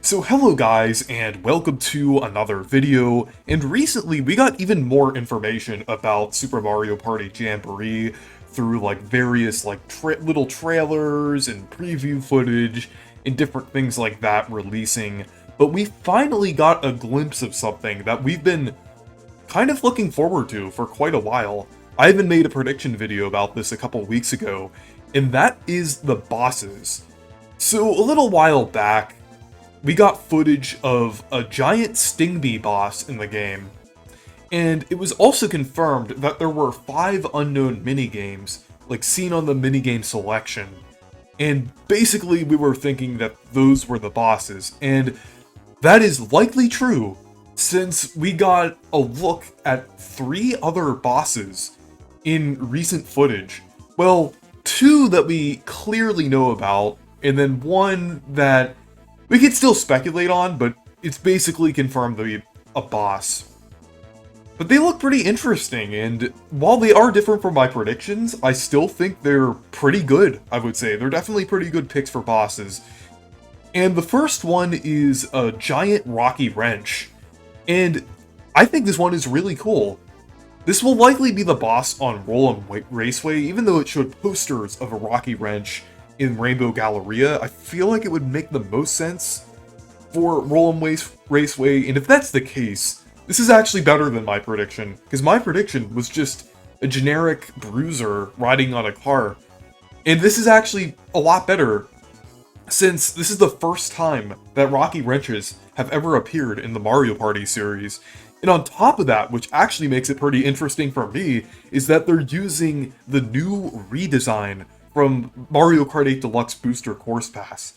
So hello guys, and welcome to another video, and recently we got even more information about Super Mario Party Jamboree through like various little trailers and preview footage and different things like that releasing, but we finally got a glimpse of something that we've been kind of looking forward to for quite a while. I even made a prediction video about this a couple weeks ago, and that is the bosses. So a little while back, we got footage of a giant Stingbee boss in the game, and it was also confirmed that there were 5 unknown minigames, like seen on the minigame selection, and basically we were thinking that those were the bosses, and that is likely true, since we got a look at 3 other bosses in recent footage. Well, 2 that we clearly know about, and then 1 that we could still speculate on, but it's basically confirmed to be a boss. But they look pretty interesting, and while they are different from my predictions, I still think they're pretty good, I would say. They're definitely pretty good picks for bosses. And the first one is a giant rocky wrench. And I think this one is really cool. This will likely be the boss on Roll'em Raceway, even though it showed posters of a rocky wrench in Rainbow Galleria. I feel like it would make the most sense for Roll'em Raceway, and if that's the case, this is actually better than my prediction, because my prediction was just a generic bruiser riding on a car, and this is actually a lot better, since this is the first time that Rocky Wrenches have ever appeared in the Mario Party series. And on top of that, which actually makes it pretty interesting for me, is that they're using the new redesign from Mario Kart 8 Deluxe Booster Course Pass.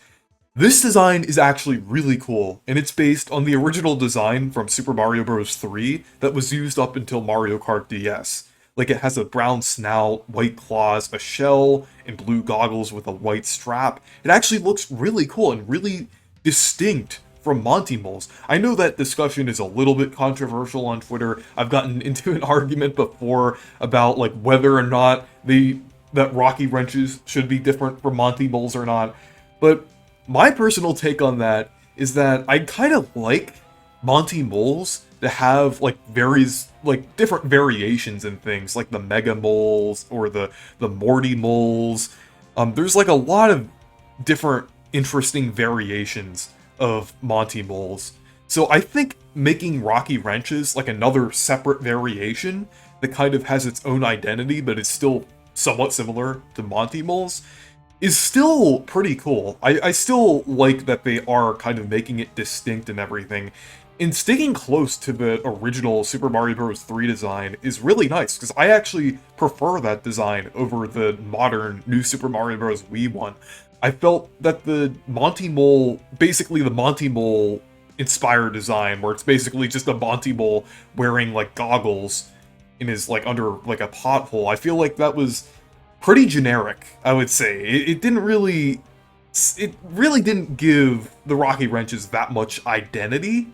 This design is actually really cool, and it's based on the original design from Super Mario Bros. 3 that was used up until Mario Kart DS. Like, it has a brown snout, white claws, a shell, and blue goggles with a white strap. It actually looks really cool and really distinct from Monty Moles. I know that discussion is a little bit controversial on Twitter. I've gotten into an argument before about like whether or not that Rocky Wrenches should be different from Monty Moles or not, but my personal take on that is that I kind of like Monty Moles to have like different variations in things, like the Mega Moles or the Morty Moles. There's like a lot of different interesting variations of Monty Moles. So I think making Rocky Wrenches like another separate variation that kind of has its own identity, but it's still somewhat similar to Monty Moles, is still pretty cool. I still like that they are kind of making it distinct and everything. And sticking close to the original Super Mario Bros. 3 design is really nice, because I actually prefer that design over the modern new Super Mario Bros. Wii one. I felt that the Monty Mole, basically the Monty Mole inspired design, where it's basically just a Monty Mole wearing like goggles and is like under like a pothole, I feel like that was pretty generic, I would say. It really didn't give the Rocky Wrenches that much identity.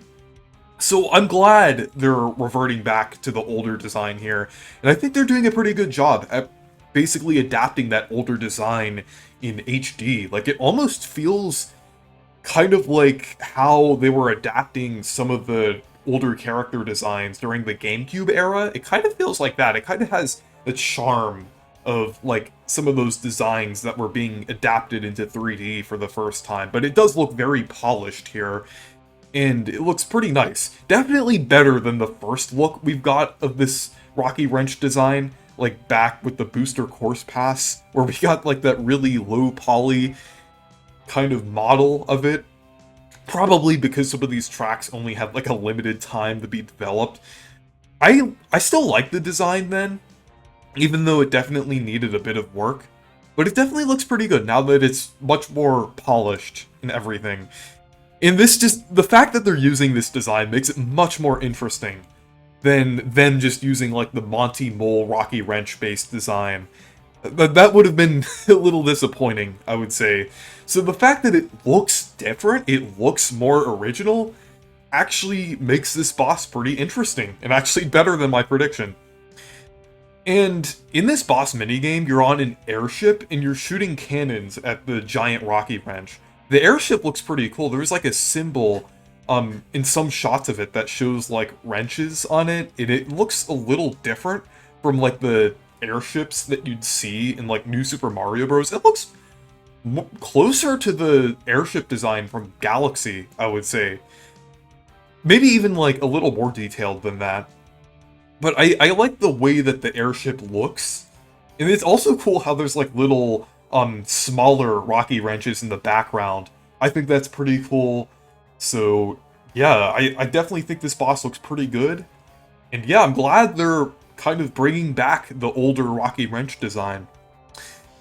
So I'm glad they're reverting back to the older design here, and I think they're doing a pretty good job at basically adapting that older design in HD. Like, it almost feels kind of like how they were adapting some of the older character designs during the GameCube era. It kind of feels like that. It kind of has the charm of like some of those designs that were being adapted into 3D for the first time, but it does look very polished here, and it looks pretty nice. Definitely better than the first look we've got of this Rocky Wrench design, like back with the Booster Course Pass, where we got like that really low poly kind of model of it. Probably because some of these tracks only had like a limited time to be developed. I still like the design then, even though it definitely needed a bit of work, but it definitely looks pretty good now that it's much more polished and everything. And the fact that they're using this design makes it much more interesting than them just using like the Monty Mole Rocky Wrench based design. That would have been a little disappointing, I would say. So the fact that it looks different, it looks more original, actually makes this boss pretty interesting, and actually better than my prediction. And in this boss minigame, you're on an airship, and you're shooting cannons at the giant Rocky Wrench. The airship looks pretty cool. There's like a symbol in some shots of it that shows like wrenches on it, and it looks a little different from like the airships that you'd see in like New Super Mario Bros. It looks closer to the airship design from Galaxy, I would say. Maybe even like a little more detailed than that. But I like the way that the airship looks. And it's also cool how there's like little smaller rocky wrenches in the background. I think that's pretty cool. So yeah, I definitely think this boss looks pretty good. And yeah, I'm glad they're kind of bringing back the older rocky wrench design.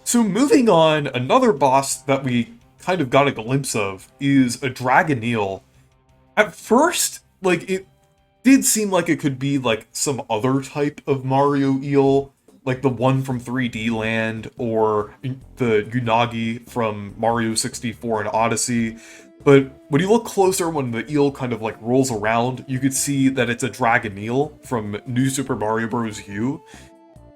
So moving on, another boss that we kind of got a glimpse of is a Dragon Eel. At first, like, it did seem like it could be, like, some other type of Mario eel, like the one from 3D Land, or the Unagi from Mario 64 and Odyssey. But when you look closer, when the eel kind of, like, rolls around, you could see that it's a Dragon Eel from New Super Mario Bros. U.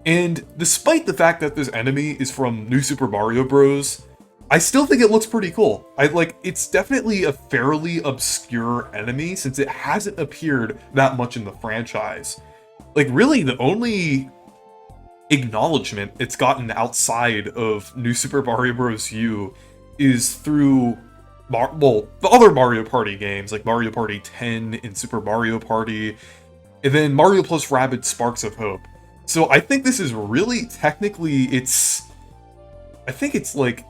And despite the fact that this enemy is from New Super Mario Bros., I still think it looks pretty cool. It's definitely a fairly obscure enemy since it hasn't appeared that much in the franchise. Like, really, the only acknowledgement it's gotten outside of New Super Mario Bros. U is through, the other Mario Party games, like Mario Party 10 and Super Mario Party, and then Mario plus Rabbids Sparks of Hope. So I think this is really, technically, I think it's like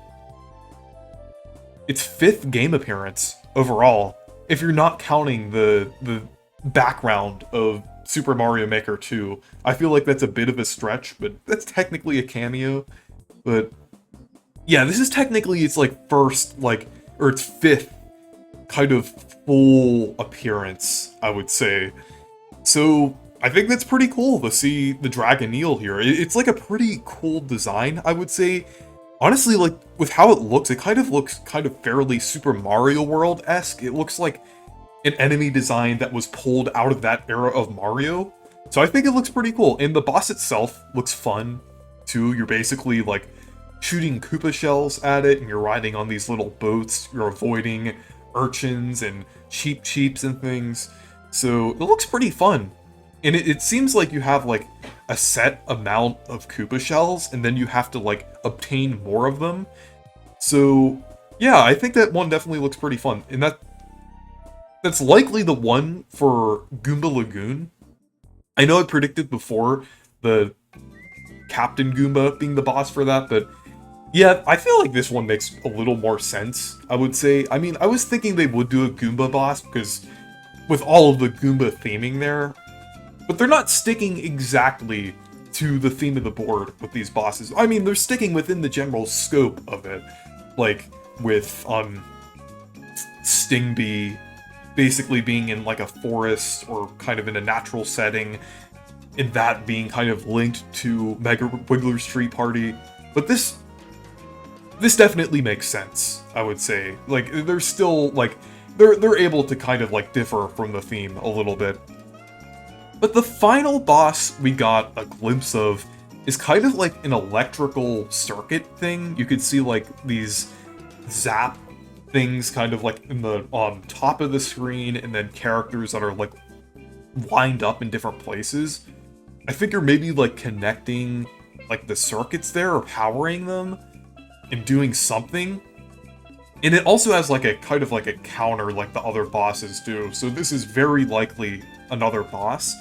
its 5th game appearance overall, if you're not counting the background of Super Mario Maker 2. I feel like that's a bit of a stretch, but that's technically a cameo. But yeah, this is technically its like first, like, or its 5th kind of full appearance, I would say. So I think that's pretty cool to see the Dragon Eel here. It's like a pretty cool design, I would say. Honestly, like, with how it looks kind of fairly Super Mario World-esque. It looks like an enemy design that was pulled out of that era of Mario. So I think it looks pretty cool. And the boss itself looks fun, too. You're basically, like, shooting Koopa shells at it, and you're riding on these little boats. You're avoiding urchins and cheeps and things. So it looks pretty fun. And it seems like you have, like, a set amount of Koopa shells, and then you have to, like, obtain more of them. So, yeah, I think that one definitely looks pretty fun. And that's likely the one for Goomba Lagoon. I know I predicted before the Captain Goomba being the boss for that, but yeah, I feel like this one makes a little more sense, I would say. I mean, I was thinking they would do a Goomba boss, because with all of the Goomba theming there, but they're not sticking exactly to the theme of the board with these bosses. I mean, they're sticking within the general scope of it, like with Stingby basically being in like a forest or kind of in a natural setting, and that being kind of linked to Mega Wiggler Street Party. But this definitely makes sense, I would say. Like, they're still like they're able to kind of like differ from the theme a little bit. But the final boss we got a glimpse of is kind of like an electrical circuit thing. You could see like these zap things kind of like in the top of the screen, and then characters that are like lined up in different places. I figure maybe like connecting like the circuits there or powering them and doing something. And it also has like a kind of like a counter like the other bosses do. So this is very likely another boss.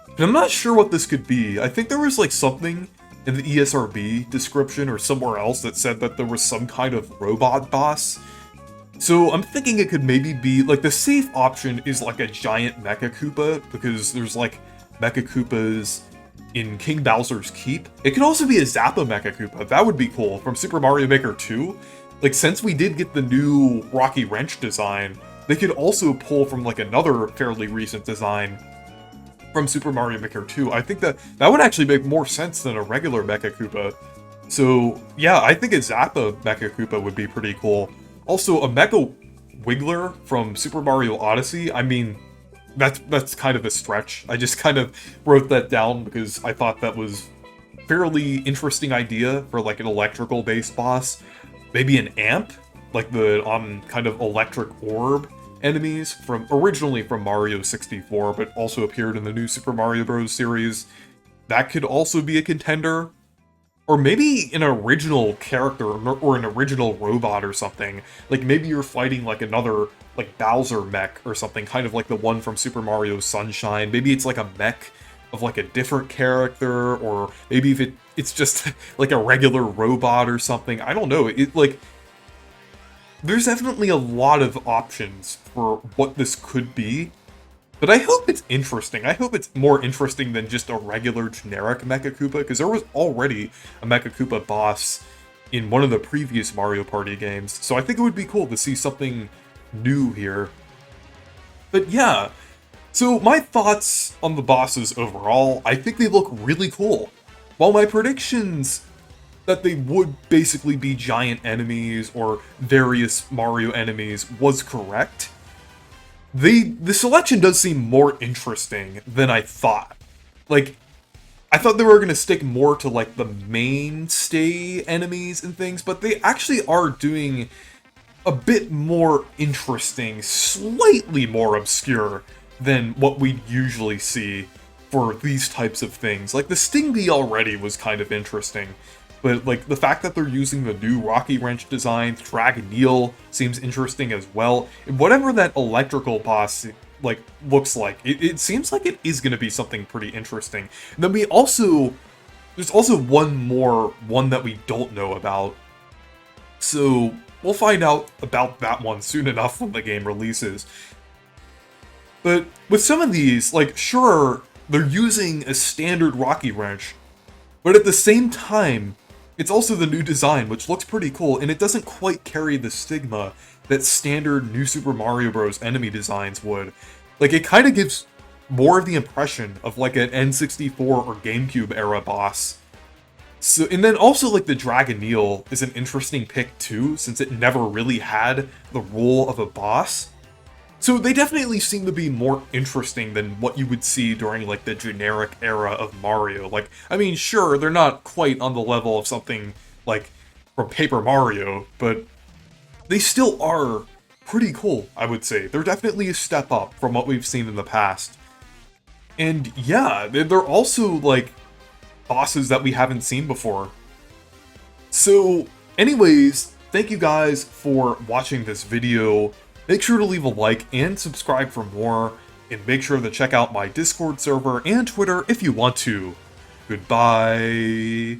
But I'm not sure what this could be. I think there was like something in the ESRB description or somewhere else that said that there was some kind of robot boss. So I'm thinking it could maybe be, like, the safe option is like a giant Mecha Koopa, because there's like Mecha Koopas in King Bowser's Keep. It could also be a Zappa Mecha Koopa. That would be cool, from Super Mario Maker 2. Like, since we did get the new Rocky Wrench design, they could also pull from like another fairly recent design from Super Mario Maker 2. I think that would actually make more sense than a regular Mecha Koopa. So yeah, I think a Zappa Mecha Koopa would be pretty cool. Also, a Mecha Wiggler from Super Mario Odyssey, I mean, that's kind of a stretch. I just kind of wrote that down because I thought that was a fairly interesting idea for like an electrical based boss. Maybe an amp like the kind of electric orb enemies from originally from Mario 64, but also appeared in the new Super Mario Bros. Series. That could also be a contender. Or maybe an original character or an original robot or something. Like maybe you're fighting like another like Bowser mech or something, kind of like the one from Super Mario Sunshine. Maybe it's like a mech of like a different character, or maybe if it's just like a regular robot or something. I don't know. It like there's definitely a lot of options for what this could be. But I hope it's interesting. I hope it's more interesting than just a regular generic Mecha Koopa, because there was already a Mecha Koopa boss in one of the previous Mario Party games, so I think it would be cool to see something new here. But yeah, so my thoughts on the bosses overall, I think they look really cool. While my predictions that they would basically be giant enemies or various Mario enemies was correct, the selection does seem more interesting than I thought. Like, I thought they were going to stick more to, like, the mainstay enemies and things, but they actually are doing a bit more interesting, slightly more obscure than what we usually see for these types of things. Like, the Sting Bee already was kind of interesting, but, like, the fact that they're using the new Rocky Wrench design, Dragoneel seems interesting as well. And whatever that electrical boss, like, looks like, it seems like it is going to be something pretty interesting. And then there's also one that we don't know about. So, we'll find out about that one soon enough when the game releases. But with some of these, like, sure, they're using a standard Rocky Wrench, but at the same time, it's also the new design, which looks pretty cool, and it doesn't quite carry the stigma that standard New Super Mario Bros. Enemy designs would. Like, it kind of gives more of the impression of, like, an N64 or GameCube era boss. So, and then also, like, the Dragoneel is an interesting pick, too, since it never really had the role of a boss. So they definitely seem to be more interesting than what you would see during, like, the generic era of Mario. Like, I mean, sure, they're not quite on the level of something, like, from Paper Mario, but they still are pretty cool, I would say. They're definitely a step up from what we've seen in the past. And yeah, they're also, like, bosses that we haven't seen before. So, anyways, thank you guys for watching this video. Make sure to leave a like and subscribe for more, and make sure to check out my Discord server and Twitter if you want to. Goodbye.